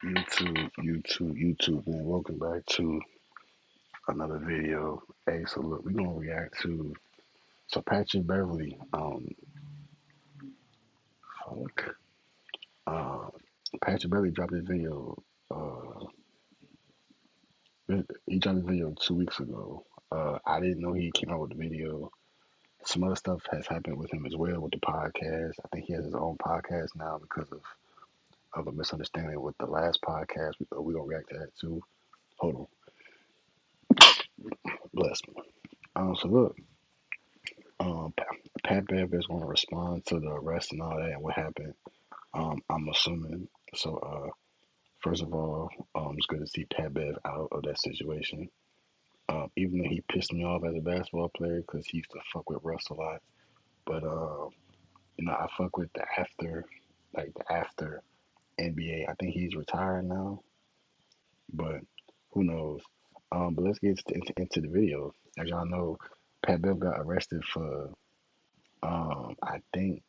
YouTube, man. Welcome back to another video. Hey, so look, we're gonna react to Patrick Beverly. Fuck. Uh, Patrick Beverly dropped this video. Uh, he dropped this video 2 weeks ago. I didn't know he came out with the video. Some other stuff has happened with him as well with the podcast. I think he has his own podcast now because of a misunderstanding with the last podcast. We gonna react to that too. Hold on, bless me. So look. Pat Bev is going to respond to the arrest and all that and what happened. I'm assuming. So, first of all, it's good to see Pat Bev out of that situation. Even though he pissed me off as a basketball player because he used to fuck with Russ a lot. But, I fuck with the after NBA. I think he's retired now, but who knows? But let's get into the video. As y'all know, Pat Bev got arrested for I think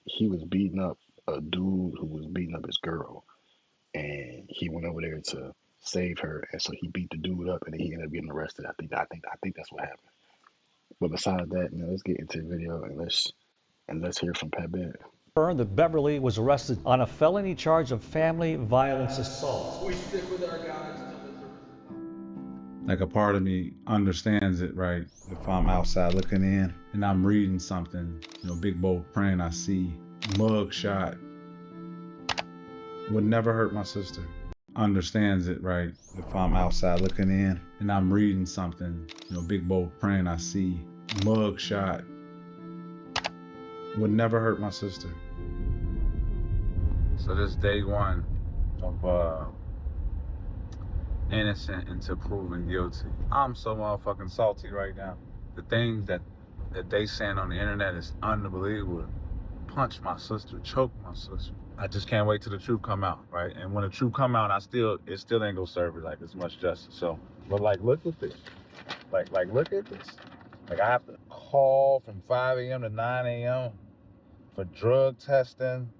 he was beating up a dude who was beating up his girl, and he went over there to save her, and so he beat the dude up, and then he ended up getting arrested. I think that's what happened. But besides that, man, let's get into the video and let's hear from Pat Bev. That Beverly was arrested on a felony charge of family violence assault. We stick with our guys till the service. Like a part of me understands it, right? If I'm outside looking in and I'm reading something, big bold print, I see mug shot would never hurt my sister. Understands it, right? If I'm outside looking in and I'm reading something, big bold print, I see mug shot would never hurt my sister. So this day one of innocent until proven guilty. I'm so motherfucking salty right now. The things that they saying on the internet is unbelievable. Punch my sister, choke my sister. I just can't wait till the truth come out, right? And when the truth come out, it still ain't gonna serve it like as much justice. So, but look at this. Like look at this. I have to call from 5 a.m. to 9 a.m. for drug testing.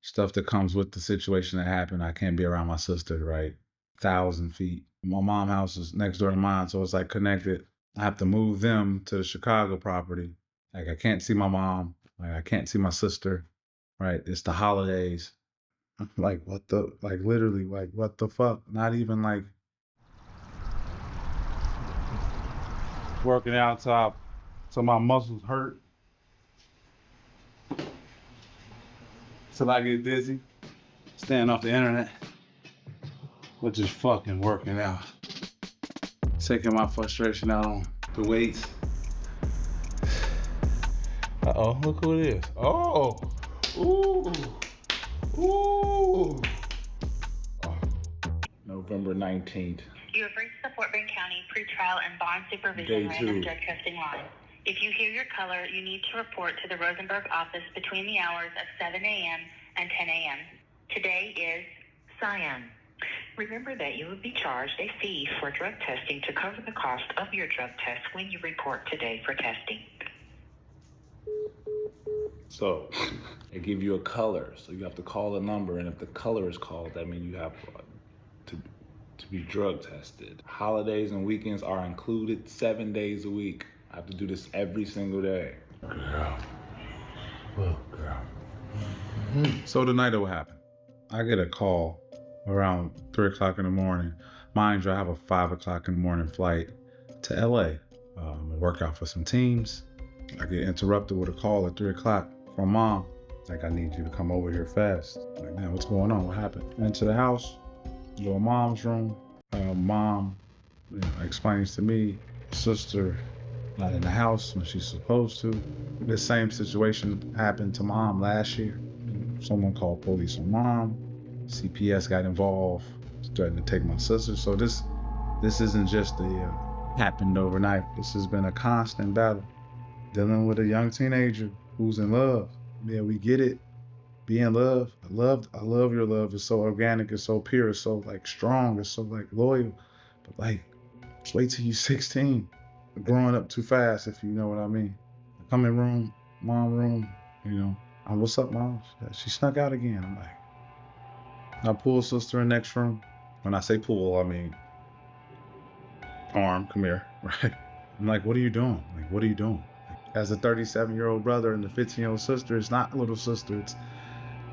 Stuff that comes with the situation that happened. I can't be around my sister, right? 1,000 feet. My mom's house is next door to mine, so it's connected. I have to move them to the Chicago property. I can't see my mom. I can't see my sister, right? It's the holidays. Literally, what the fuck? Not even working out till my muscles hurt. Till I get dizzy. Staying off the internet. Or just fucking working out. Taking my frustration out on the weights. Uh-oh, look who it is. Oh, ooh, ooh. Oh. November 19th. You have reached the Fort Bend County Pretrial and Bond Supervision Random Drug Testing line. If you hear your color, you need to report to the Rosenberg office between the hours of 7 a.m. and 10 a.m. Today is cyan. Remember that you will be charged a fee for drug testing to cover the cost of your drug test when you report today for testing. So they give you a color, so you have to call a number, and if the color is called, that means you have to be drug tested. Holidays and weekends are included 7 days a week. I have to do this every single day. Girl. Oh, girl. So tonight what happened? I get a call around 3 o'clock in the morning. Mind you, I have a 5 o'clock in the morning flight to LA. I work out for some teams. I get interrupted with a call at 3 o'clock from mom. I need you to come over here fast. Man, what's going on? What happened? Into the house, go to mom's room. Mom explains to me, sister not in the house when she's supposed to. The same situation happened to mom last year. Someone called police on mom. CPS got involved, threatened to take my sister. So this isn't just happened overnight. This has been a constant battle. Dealing with a young teenager who's in love. Yeah, we get it. Be in love. I love your love. It's so organic. It's so pure. It's so strong. It's so loyal. But just wait till you're 16. Growing up too fast, if you know what I mean. I come in room, mom room, what's up, mom? She snuck out again. I'm like, I pull sister in next room. When I say pull, I mean arm, come here, right? I'm like, what are you doing? Like, what are you doing? As a 37-year-old brother and the 15-year-old sister, it's not little sister,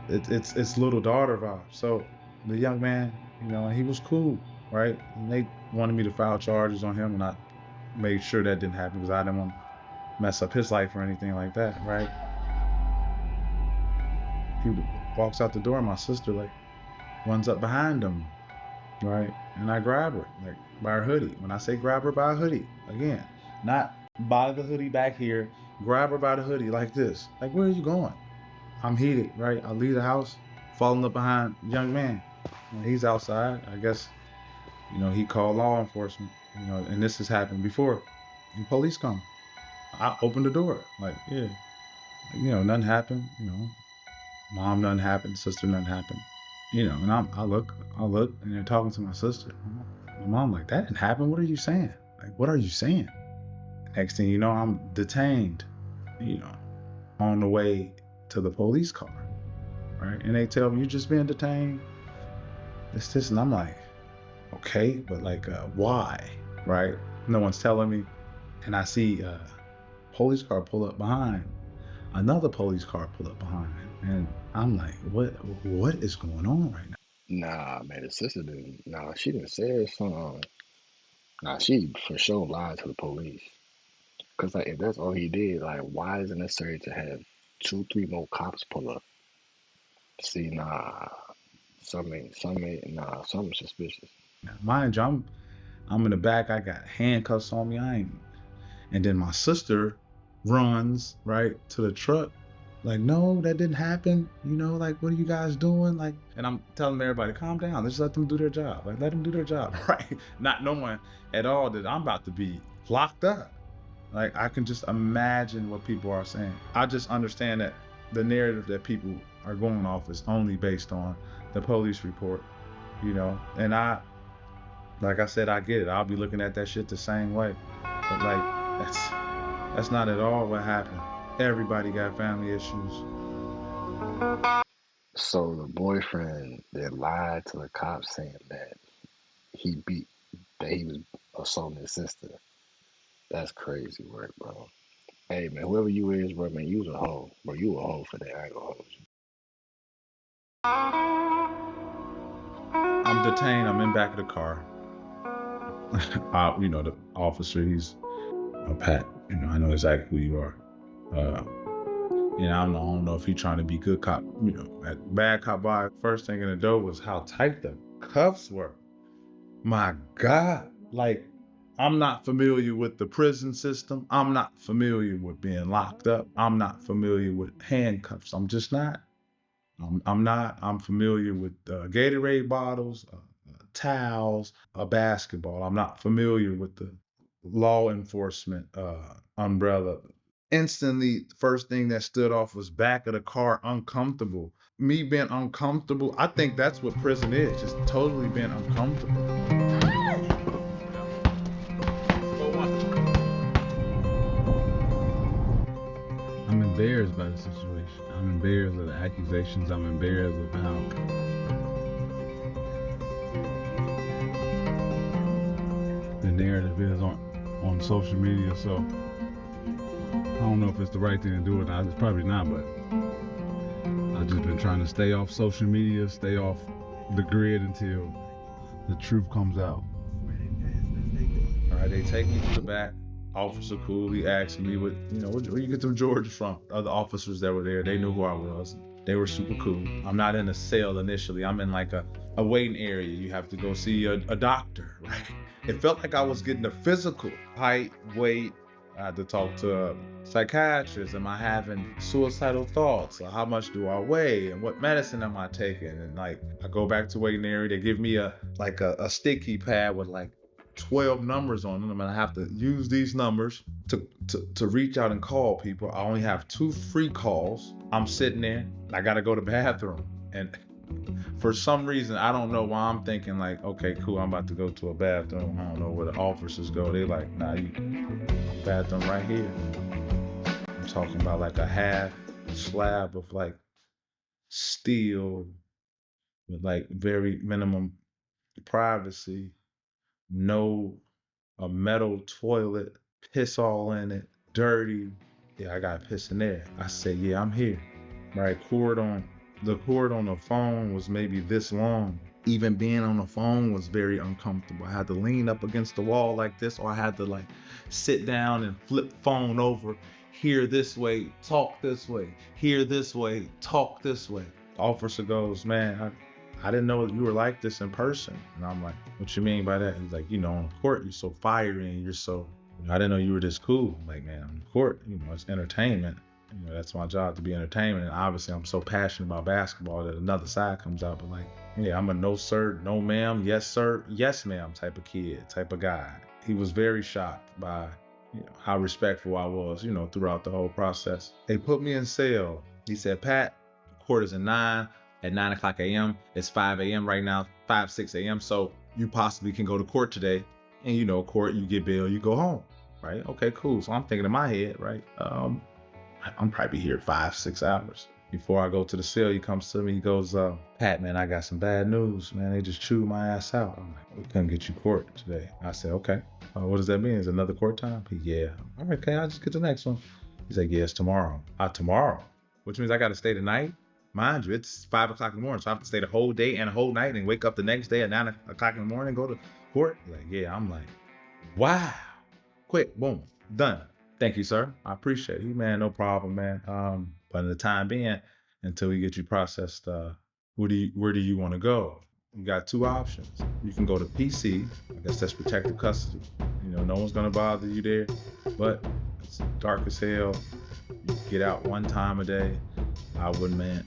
it's little daughter vibe. So the young man, he was cool, right? And they wanted me to file charges on him, and I made sure that didn't happen because I didn't want to mess up his life or anything like that, right? He walks out the door, and my sister like runs up behind him, right? And I grab her like by her hoodie. When I say grab her by her hoodie, again, not by the hoodie back here, grab her by the hoodie like this. Like, where are you going? I'm heated, right? I leave the house, falling up behind a young man. He's outside. I guess, he called law enforcement, and this has happened before. And police come. I open the door. Like, yeah. Nothing happened. Mom, nothing happened. Sister, nothing happened. And I look, and they're talking to my sister. My mom, like, that didn't happen. What are you saying? Like, what are you saying? Next thing you know, I'm detained, on the way to the police car, right? And they tell me, you're just being detained. It's this, and I'm like, okay, but like, why, right? No one's telling me. And I see a police car pull up behind, another police car pull up behind, and I'm like, what is going on right now? Nah, man, the sister didn't. Nah, she didn't say something. Nah, she for sure lied to the police. Cause like if that's all he did, like why is it necessary to have 2, 3 more cops pull up? See, nah, something suspicious. Mind you, I'm in the back. I got handcuffs on me. And then my sister runs right to the truck. Like, no, that didn't happen. Like, what are you guys doing? Like, and I'm telling everybody, calm down. Let's let them do their job. Like, let them do their job, right? Not knowing at all that I'm about to be locked up. Like, I can just imagine what people are saying. I just understand that the narrative that people are going off is only based on the police report, and like I said, I get it. I'll be looking at that shit the same way. But like, that's not at all what happened. Everybody got family issues. So the boyfriend that lied to the cops saying that he was assaulting his sister. That's crazy work, bro. Hey man, whoever you is, bro, man, you was a hoe. Bro, you a hoe for that. I ain't gonna hold you. I'm detained. I'm in back of the car. The officer, he's Pat. I know exactly who you are. I don't know if he's trying to be good cop, at bad cop vibe. First thing in the door was how tight the cuffs were. My God. Like, I'm not familiar with the prison system. I'm not familiar with being locked up. I'm not familiar with handcuffs. I'm just not. I'm not. I'm familiar with Gatorade bottles, towels, a basketball. I'm not familiar with the law enforcement umbrella. Instantly, the first thing that stood off was back of the car, uncomfortable. Me being uncomfortable, I think that's what prison is, just totally being uncomfortable. I'm embarrassed by the situation. I'm embarrassed of the accusations. I'm embarrassed of how the narrative is on social media. So I don't know if it's the right thing to do or not. It's probably not, but I've just been trying to stay off social media, stay off the grid until the truth comes out. All right, they take me to the back. Officer cool, he asked me where you get them Georgia from? Other officers that were there, they knew who I was. They were super cool. I'm not in a cell initially. I'm in like a waiting area. You have to go see a doctor, right? It felt like I was getting a physical height, weight. I had to talk to a psychiatrist. Am I having suicidal thoughts? Or how much do I weigh? And what medicine am I taking? And like, I go back to waiting area. They give me a sticky pad with like 12 numbers on them, and I have to use these numbers to reach out and call people. I only have 2 free calls. I'm sitting there, and I gotta go to the bathroom. And for some reason, I don't know why, I'm thinking like, okay, cool, I'm about to go to a bathroom. I don't know where the officers go. They like, nah, you bathroom right here. I'm talking about like a half slab of like steel with like very minimum privacy, no a metal toilet, piss all in it, dirty. Yeah, I got piss in there. I said, yeah, I'm here. Right, the cord on the phone was maybe this long. Even being on the phone was very uncomfortable. I had to lean up against the wall like this, or I had to like sit down and flip phone over, hear this way, talk this way, hear this way, talk this way. The officer goes, man, I didn't know you were like this in person. And I'm like, what you mean by that? He's like, on the court, you're so fiery and you're so, I didn't know you were this cool. I'm like, man, on the court, it's entertainment. That's my job, to be entertainment. And obviously I'm so passionate about basketball that another side comes out. But like, yeah, I'm a no sir, no ma'am, yes sir, yes ma'am type of kid, type of guy. He was very shocked by how respectful I was, throughout the whole process. They put me in cell. He said, Pat, court is at 9 o'clock a.m. It's 5 a.m. right now, 6 a.m. So you possibly can go to court today. And court, you get bail, you go home, right? Okay, cool. So I'm thinking in my head, right? I'm probably here 5-6 hours. Before I go to the cell, he comes to me, he goes, Pat, man, I got some bad news, man. They just chewed my ass out. I'm like, we couldn't get you court today. I said, okay. What does that mean? Is it another court time? Yeah. All right, okay, I'll just get the next one. He's like, yeah, it's tomorrow. Tomorrow? Which means I got to stay the night? Mind you, it's 5 o'clock in the morning, so I have to stay the whole day and a whole night and wake up the next day at 9 o'clock in the morning and go to court? He's like, yeah. I'm like, wow. Quick, boom, done. Thank you, sir. I appreciate it. Man, no problem, man. But in the time being, until we get you processed, where do you want to go? You got two options. You can go to PC. I guess that's protective custody. No one's gonna bother you there, but it's dark as hell. You get out one time a day. I wouldn't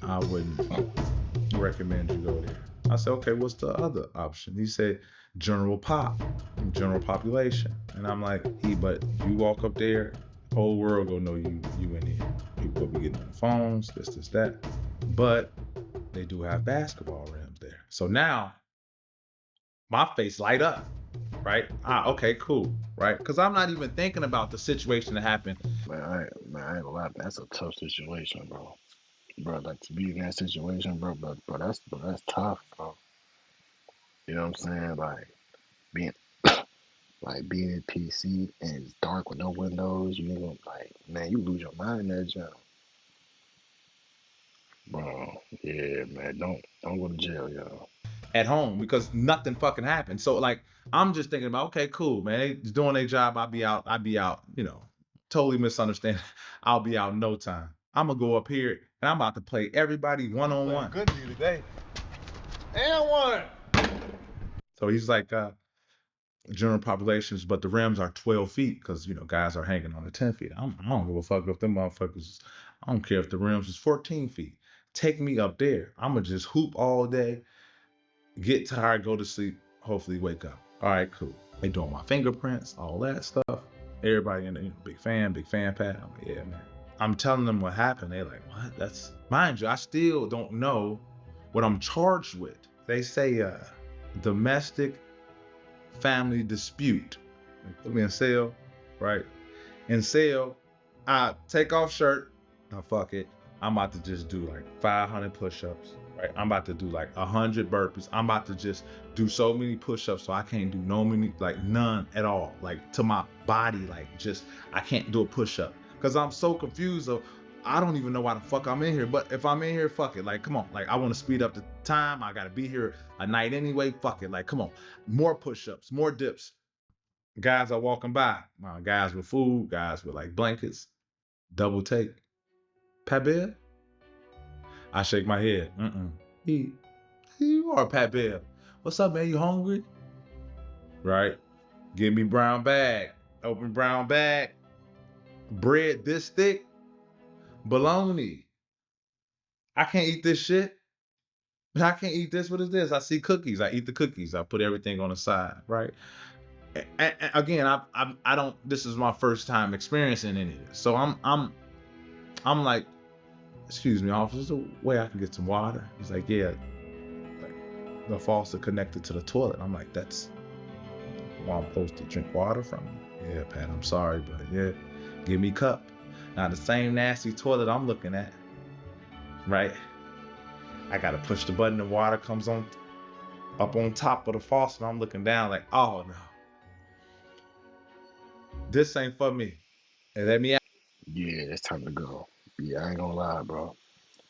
recommend you go there. I said, okay, what's the other option? He said, general population. And I'm like, but you walk up there, whole world gonna know you in here. People will be getting on the phones, this, that. But they do have basketball rims there. So now my face light up, right? Okay, cool, right? Because I'm not even thinking about the situation that happened. Man, I ain't gonna lie, that's a tough situation, bro. Bro, like to be in that situation, bro, that's tough, bro. You know what I'm saying? Like being being in PC and it's dark with no windows, you know, man, you lose your mind in that jump. Bro, yeah, man, don't go to jail, yo. At home because nothing fucking happened. So like I'm just thinking about, okay, cool, man. They just doing their job, I'll be out, totally misunderstand. I'll be out in no time. I'm gonna go up here and I'm about to play everybody one-on-one. Good to you today. And one. So he's like, general populations, but the rims are 12 feet because, guys are hanging on the 10 feet. I don't give a fuck if them motherfuckers, I don't care if the rims is 14 feet. Take me up there. I'm going to just hoop all day, get tired, go to sleep, hopefully wake up. All right, cool. They doing my fingerprints, all that stuff. Everybody in the big fan, Pat. I'm like, yeah, man. I'm telling them what happened. They're like, what? That's, mind you, I still don't know what I'm charged with. They say domestic family dispute. They put me in cell, right? In cell, I take off shirt. Now fuck it. I'm about to just do like 500 push-ups, right? I'm about to do like 100 burpees. I'm about to just do so many push-ups so I can't do none at all. Like to my body, I can't do a push-up. Cause I'm so confused of, I don't even know why the fuck I'm in here. But if I'm in here, fuck it. Like, come on. Like, I want to speed up the time. I got to be here a night anyway. Fuck it. Like, come on. More push-ups, more dips. Guys are walking by. Guys with food, guys with like blankets. Double take. Pat Bear? I shake my head. You are Pat Bear. What's up, man? You hungry? Right? Give me brown bag. Open brown bag. Bread this thick. Bologna. I can't eat this shit. I can't eat this. What is this? I see cookies. I eat the cookies. I put everything on the side, right? And again, I don't. This is my first time experiencing any of this, so I'm like, excuse me, officer, is there a way I can get some water? He's like, yeah, like the faucet connected to the toilet. I'm like, that's where I'm supposed to drink water from. Yeah, Pat, I'm sorry, but yeah, give me a cup. Now the same nasty toilet I'm looking at, right? I gotta push the button, the water comes on up on top of the faucet. I'm looking down like, oh no, this ain't for me. And let me Yeah, it's time to go. Yeah, I ain't gonna lie, bro.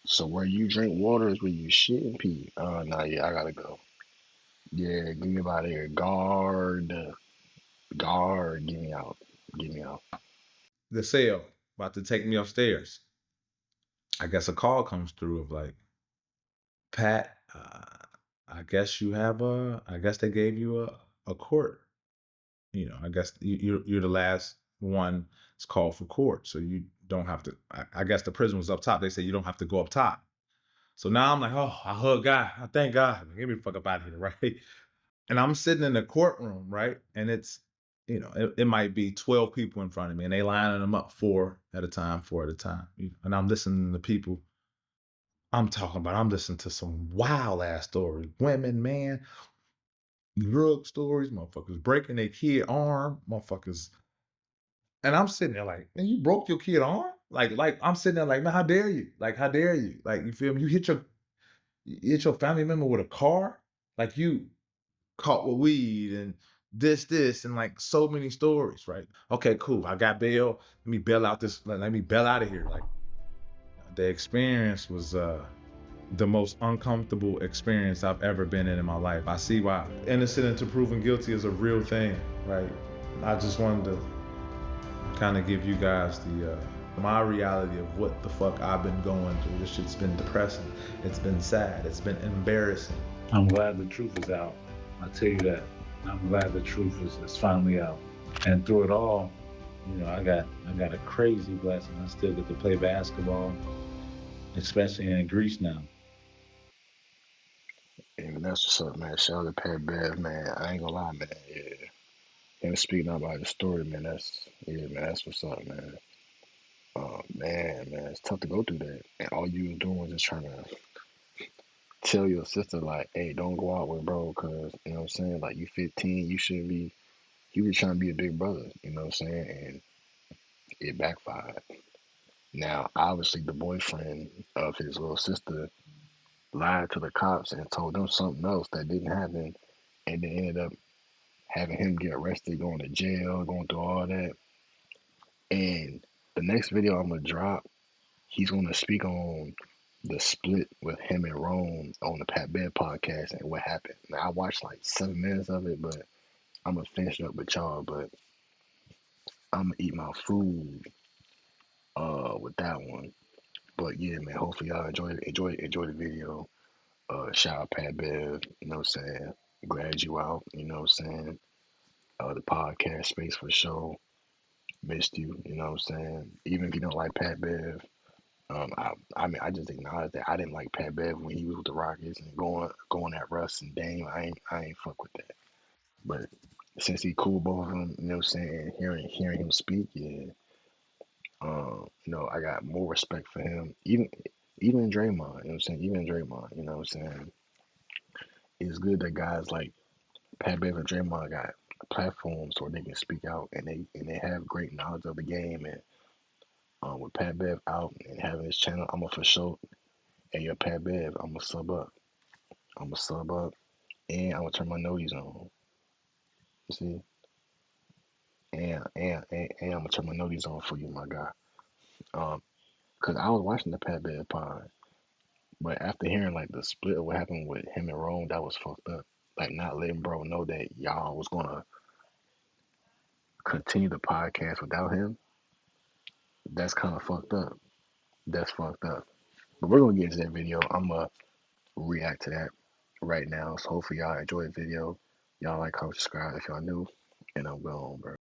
So where you drink water is where you shit and pee. Nah, yeah, I gotta go. Yeah, get me out of here. Guard, get me out. Get me out. the cell about to take me upstairs. I guess a call comes through of like, Pat, I guess I guess they gave you a court. You know, I guess you're the last one that's called for court. So you don't have to, I guess the prison was up top. They say you don't have to go up top. So now I'm like, oh, I hug God. I thank God. Get me the fuck up out of here, right? And I'm sitting in the courtroom, right? And it's, it might be 12 people in front of me and they lining them up four at a time. And I'm listening to people I'm listening to some wild ass stories. Women, man, drug stories, motherfuckers breaking their kid arm, motherfuckers. And I'm sitting there like, man, you broke your kid arm? Like I'm sitting there like, man, how dare you? Like, how dare you? Like, you feel me? You hit your family member with a car? Like you caught with weed and this, and like so many stories, right? Okay, cool. I got bail. Let me bail out of here. Like the experience was the most uncomfortable experience I've ever been in my life. I see why innocent until proven guilty is a real thing, right? I just wanted to kind of give you guys my reality of what the fuck I've been going through. This shit's been depressing. It's been sad. It's been embarrassing. I'm glad the truth is out. I tell you that. I'm glad the truth is finally out. And through it all, I got a crazy blessing. I still get to play basketball, especially in Greece now. Yeah, that's what's up, man. Shout out to Pat Bev, man. I ain't gonna lie, man. Yeah. And speaking about the story, man, that's what's up, man. Man, it's tough to go through that. And all you was doing was just trying to tell your sister, like, hey, don't go out with bro, because, you know what I'm saying? Like, you 15, you shouldn't be, you was trying to be a big brother, you know what I'm saying? And it backfired. Now, obviously, the boyfriend of his little sister lied to the cops and told them something else that didn't happen, and then ended up having him get arrested, going to jail, going through all that. And the next video I'm gonna drop, he's gonna speak on the split with him and Rome on the Pat Bev podcast and what happened. Now, I watched like 7 minutes of it, but I'm gonna finish it up with y'all. But I'm gonna eat my food with that one. But yeah, man, hopefully y'all enjoy the video. Shout out Pat Bev, you know what I'm saying? Glad you out, you know what I'm saying? The podcast space for sure. Missed you, you know what I'm saying? Even if you don't like Pat Bev, I mean, I just acknowledge that I didn't like Pat Bev when he was with the Rockets and going at Russ and Dame. I ain't fuck with that. But since he cool both of them, you know what I'm saying? Hearing him speak, yeah. I got more respect for him. Even Draymond, you know what I'm saying? Even Draymond, you know what I'm saying? It's good that guys like Pat Bev and Draymond got platforms where they can speak out and they have great knowledge of the game. And with Pat Bev out and having his channel, I'm gonna for sure. Hey, yo, Pat Bev, I'm gonna sub up. I'm gonna sub up, and I'm gonna turn my noties on. You see, and I'm gonna turn my noties on for you, my guy. Cause I was watching the Pat Bev pod, but after hearing like the split of what happened with him and Rome, that was fucked up. Like not letting bro know that y'all was gonna continue the podcast without him. That's kind of fucked up. That's fucked up. But we're gonna get into that video. I'm gonna react to that right now. So hopefully y'all enjoy the video. Y'all like, comment, subscribe if y'all new. And I'm gone, bro.